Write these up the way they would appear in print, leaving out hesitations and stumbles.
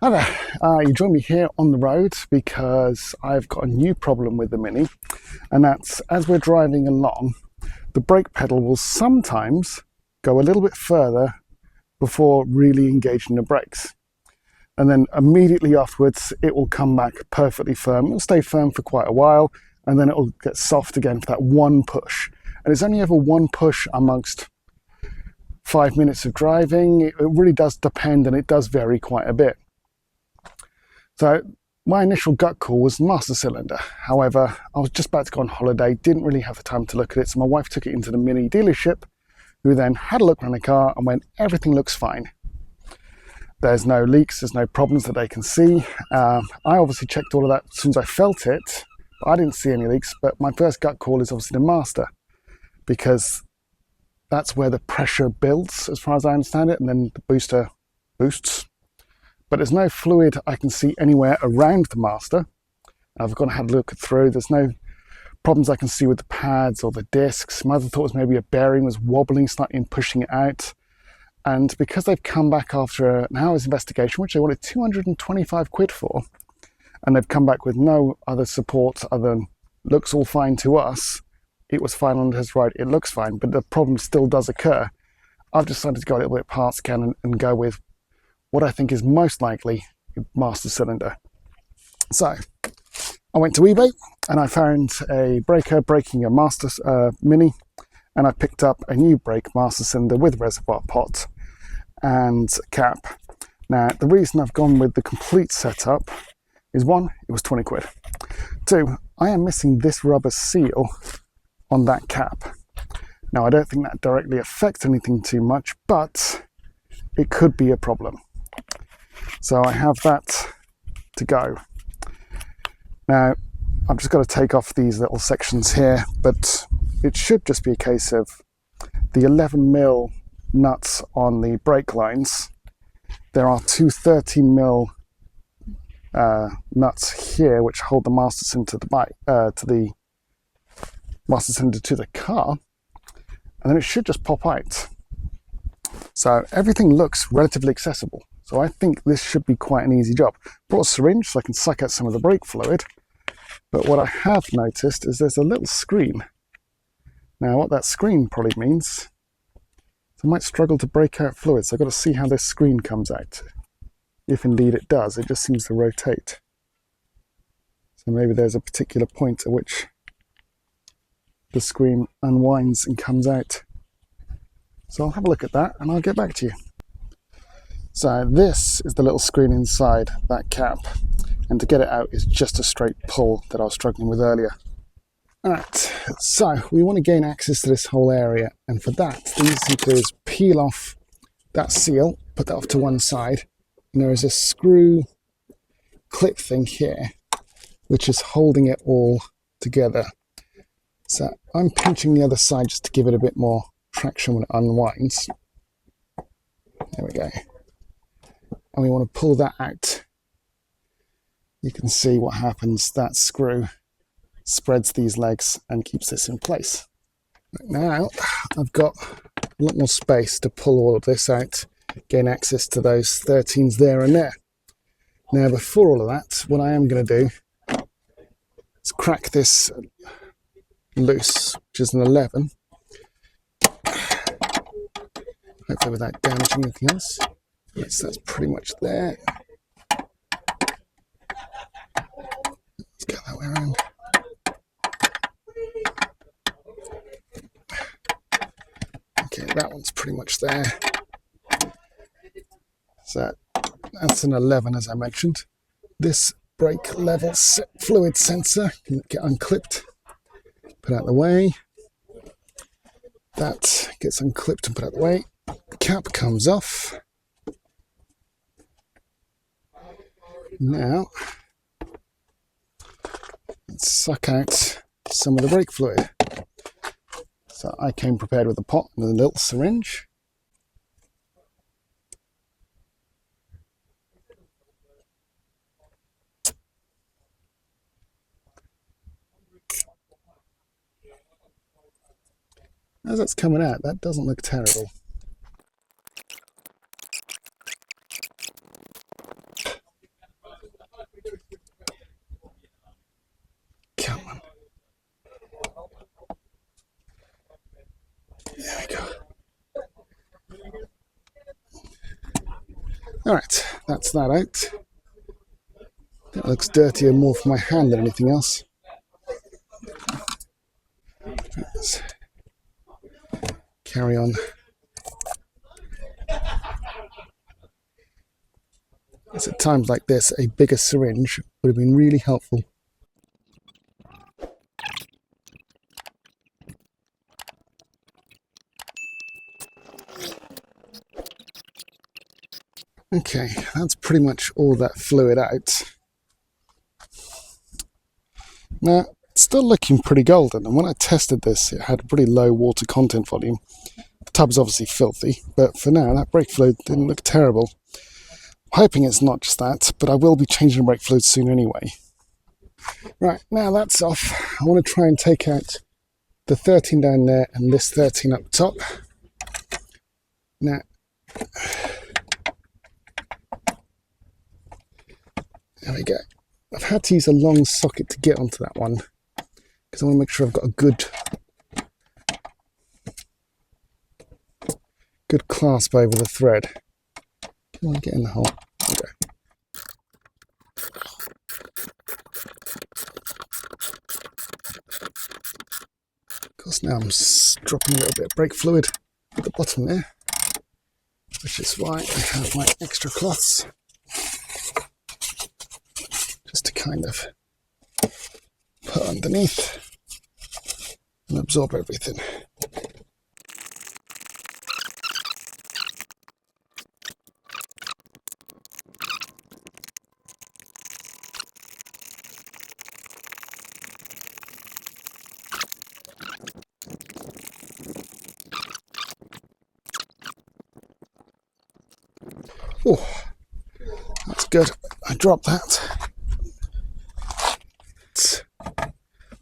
Hi there, you join me here on the road because I've got a new problem with the Mini, and that's as we're driving along, the brake pedal will sometimes go a little bit further before really engaging the brakes. And then immediately afterwards, it will come back perfectly firm. It'll stay firm for quite a while, and then it'll get soft again for that one push. And it's only ever one push amongst 5 minutes of driving. It really does depend, and it does vary quite a bit. So my initial gut call was master cylinder. However, I was just about to go on holiday, didn't really have the time to look at it. So my wife took it into the Mini dealership, who then had a look around the car and went, everything looks fine. There's no leaks, there's no problems that they can see. I obviously checked all of that as soon as I felt it, but I didn't see any leaks. But my first gut call is obviously the master, because that's where the pressure builds, as far as I understand it, and then the booster boosts. But there's no fluid I can see anywhere around the master. I've gone and had a look through. There's no problems I can see with the pads or the discs. My other thought was maybe a bearing was wobbling slightly and pushing it out. And because they've come back after an hour's investigation, which they wanted 225 quid for, and they've come back with no other support other than looks all fine to us, it was fine on his right, it looks fine, but the problem still does occur. I've decided to go a little bit part scan and go with what I think is most likely master cylinder. So I went to eBay and I found a breaker breaking a master Mini, and I picked up a new brake master cylinder with reservoir pot and cap. Now the reason I've gone with the complete setup is, one, it was 20 quid. Two, I am missing this rubber seal on that cap. Now I don't think that directly affects anything too much, but it could be a problem. So I have that to go. Now, I've just got to take off these little sections here, but it should just be a case of the 11mm nuts on the brake lines. There are two 13mm nuts here, which hold the master cylinder to the bike, to the master cylinder to the car, and then it should just pop out. So everything looks relatively accessible. So I think this should be quite an easy job. Brought a syringe so I can suck out some of the brake fluid. But what I have noticed is there's a little screen. Now what that screen probably means is I might struggle to break out fluid. So I've got to see how this screen comes out. If indeed it does, it just seems to rotate. So maybe there's a particular point at which the screen unwinds and comes out. So I'll have a look at that and I'll get back to you. So this is the little screen inside that cap, and to get it out is just a straight pull that I was struggling with earlier. Alright, so we want to gain access to this whole area, and for that the easiest thing to do is peel off that seal, put that off to one side, and there is a screw clip thing here which is holding it all together. So I'm pinching the other side just to give it a bit more traction when it unwinds. There we go. And we want to pull that out. You can see what happens. That screw spreads these legs and keeps this in place. Now I've got a lot more space to pull all of this out, gain access to those 13s there and there. Now before all of that, what I am going to do is crack this loose, which is an 11. Hopefully without damaging anything else. Yes, that's pretty much there. Let's go that way around. Okay, that one's pretty much there. So that's an 11, as I mentioned. This brake level fluid sensor can get unclipped, put out of the way. That gets unclipped and put out of the way. The cap comes off. Now, let's suck out some of the brake fluid. So I came prepared with a pot and a little syringe. As that's coming out, that doesn't look terrible. Come on. There we go. Alright, that's that out. That looks dirtier more for my hand than anything else. Let's carry on. It's at times like this, a bigger syringe would have been really helpful. Okay, that's pretty much all that fluid out. Now, it's still looking pretty golden, and when I tested this, it had a pretty low water content volume. The tub's obviously filthy, but for now, that brake fluid didn't look terrible. I'm hoping it's not just that, but I will be changing the brake fluid soon anyway. Right, now that's off. I want to try and take out the 13 down there and this 13 up top. Now, there we go. I've had to use a long socket to get onto that one because I want to make sure I've got a good clasp over the thread. Come on, get in the hole. There we go. Of course, now I'm dropping a little bit of brake fluid at the bottom there, which is why I have my extra cloths. Just to kind of put underneath and absorb everything. Oh, that's good. I dropped that.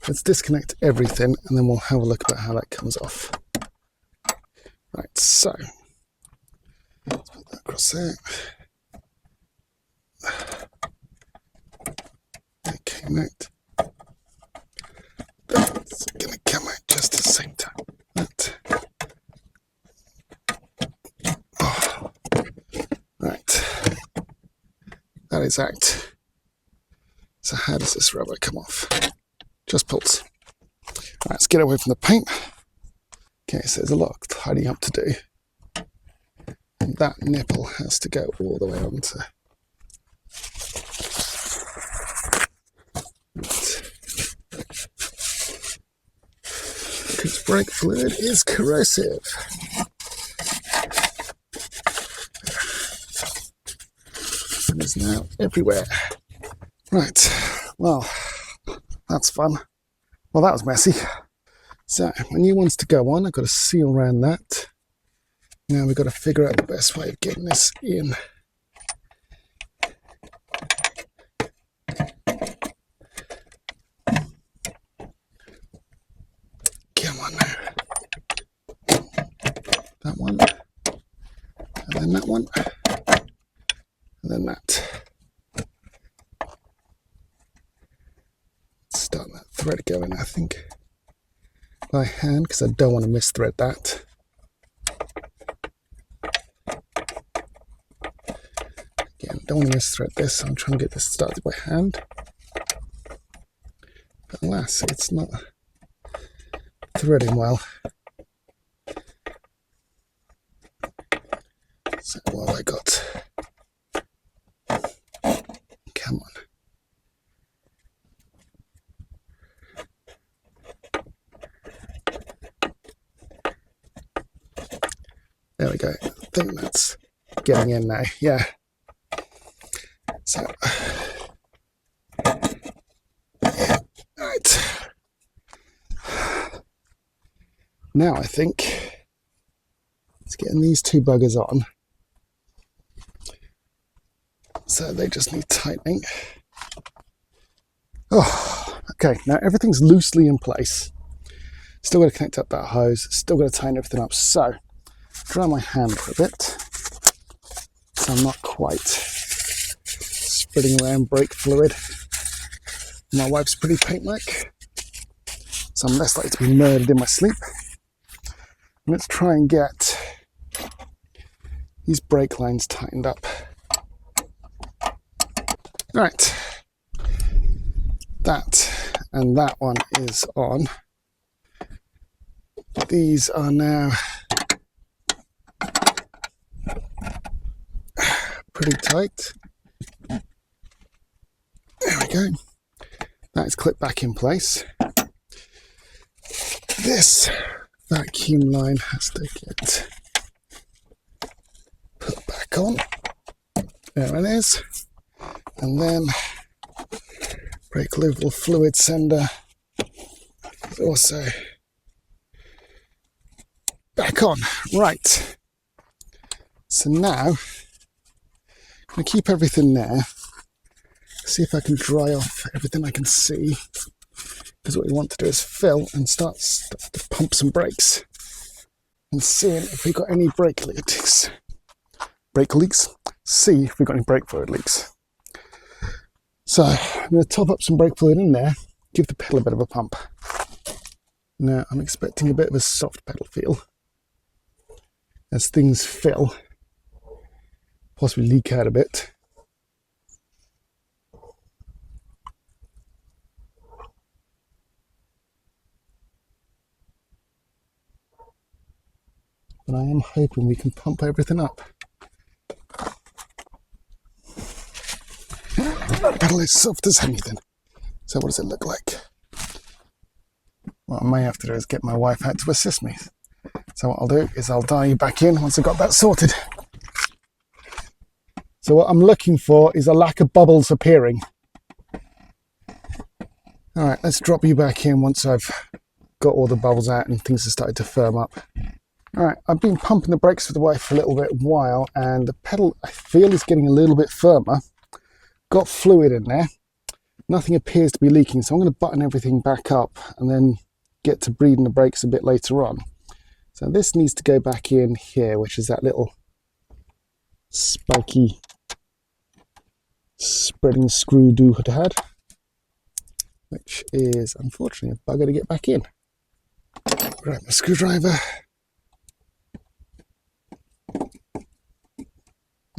Let's disconnect everything and then we'll have a look at how that comes off. Right, so let's put that across there. That came out. That's going to come out just at the same time. That. Oh. Right, that is out. So how does this rubber come off? Just pulls. Right, let's get away from the paint. Okay, so there's a lot of tidying up to do. And that nipple has to go all the way onto. Because brake fluid is corrosive. And is now everywhere. Right, well, that's fun. Well, that was messy. So, my new one's to go on. I've got to seal around that. Now we've got to figure out the best way of getting this in. Come on now. That one. And then that one. And then that. Start that thread going, I think, by hand, because I don't want to misthread that. Again, don't want to misthread this. I'm trying to get this started by hand. But alas, it's not threading well. So what have I got? Come on. There we go. I think that's getting in now. Yeah. So, yeah. Right. Now I think it's getting these two buggers on. So they just need tightening. Oh, okay. Now everything's loosely in place. Still got to connect up that hose. Still got to tighten everything up. So, dry my hand for a bit. So I'm not quite spreading around brake fluid. My wife's pretty paint-like, so I'm less likely to be murdered in my sleep. Let's try and get these brake lines tightened up. Right, that and that one is on. These are now pretty tight. There we go. That is clipped back in place. This vacuum line has to get put back on. There it is. And then brake oval fluid sender is also back on. Right. So now I'm going to keep everything there. See if I can dry off everything I can see. Because what we want to do is fill and start to pump some brakes. And seeing if we've got any brake leaks. See if we've got any brake fluid leaks. So I'm going to top up some brake fluid in there, give the pedal a bit of a pump. Now I'm expecting a bit of a soft pedal feel. As things fill, possibly leak out a bit. But I am hoping we can pump everything up. That pedal is soft as anything. So what does it look like? What I may have to do is get my wife out to assist me. So what I'll do is I'll dial you back in once I've got that sorted. So what I'm looking for is a lack of bubbles appearing. Alright, let's drop you back in once I've got all the bubbles out and things have started to firm up. Alright, I've been pumping the brakes with the wife for a little while and the pedal I feel is getting a little bit firmer. Got fluid in there. Nothing appears to be leaking, so I'm going to button everything back up and then get to breathing the brakes a bit later on. So this needs to go back in here, which is that little spiky spreading screw doodad, which is unfortunately a bugger to get back in. Grab my screwdriver.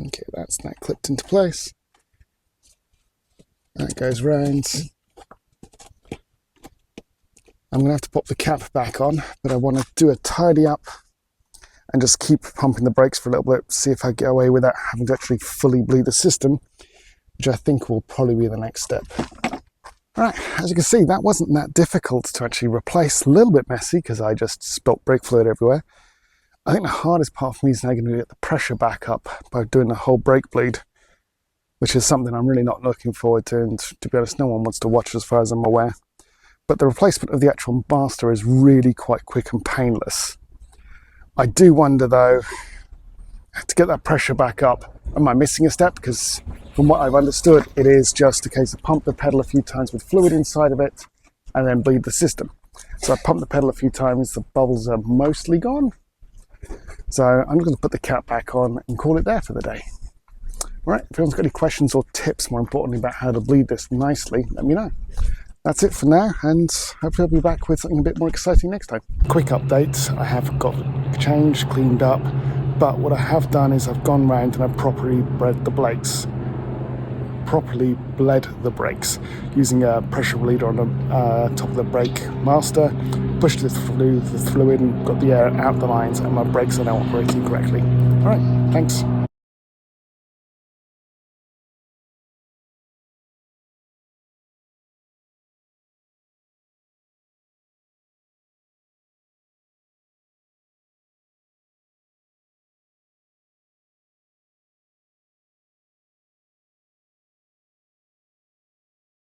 Okay, that's now clipped into place. That goes round. I'm going to have to pop the cap back on, but I want to do a tidy up and just keep pumping the brakes for a little bit, see if I get away without having to actually fully bleed the system, which I think will probably be the next step. Alright, as you can see, that wasn't that difficult to actually replace. A little bit messy because I just spilt brake fluid everywhere. I think the hardest part for me is now going to get the pressure back up by doing the whole brake bleed, which is something I'm really not looking forward to, and to be honest, no one wants to watch as far as I'm aware. But the replacement of the actual master is really quite quick and painless. I do wonder though, to get that pressure back up, am I missing a step? Because from what I've understood, it is just a case of pump the pedal a few times with fluid inside of it and then bleed the system. So I pumped the pedal a few times, the bubbles are mostly gone. So I'm just going to put the cap back on and call it there for the day. Alright, if anyone's got any questions or tips, more importantly, about how to bleed this nicely, let me know. That's it for now, and hopefully I'll be back with something a bit more exciting next time. Quick update, I have got changed, cleaned up, but what I have done is I've gone round and I've properly bled the brakes using a pressure bleeder on the top of the brake master, pushed it through the fluid and got the air out the lines, and my brakes are now operating correctly. Alright, thanks.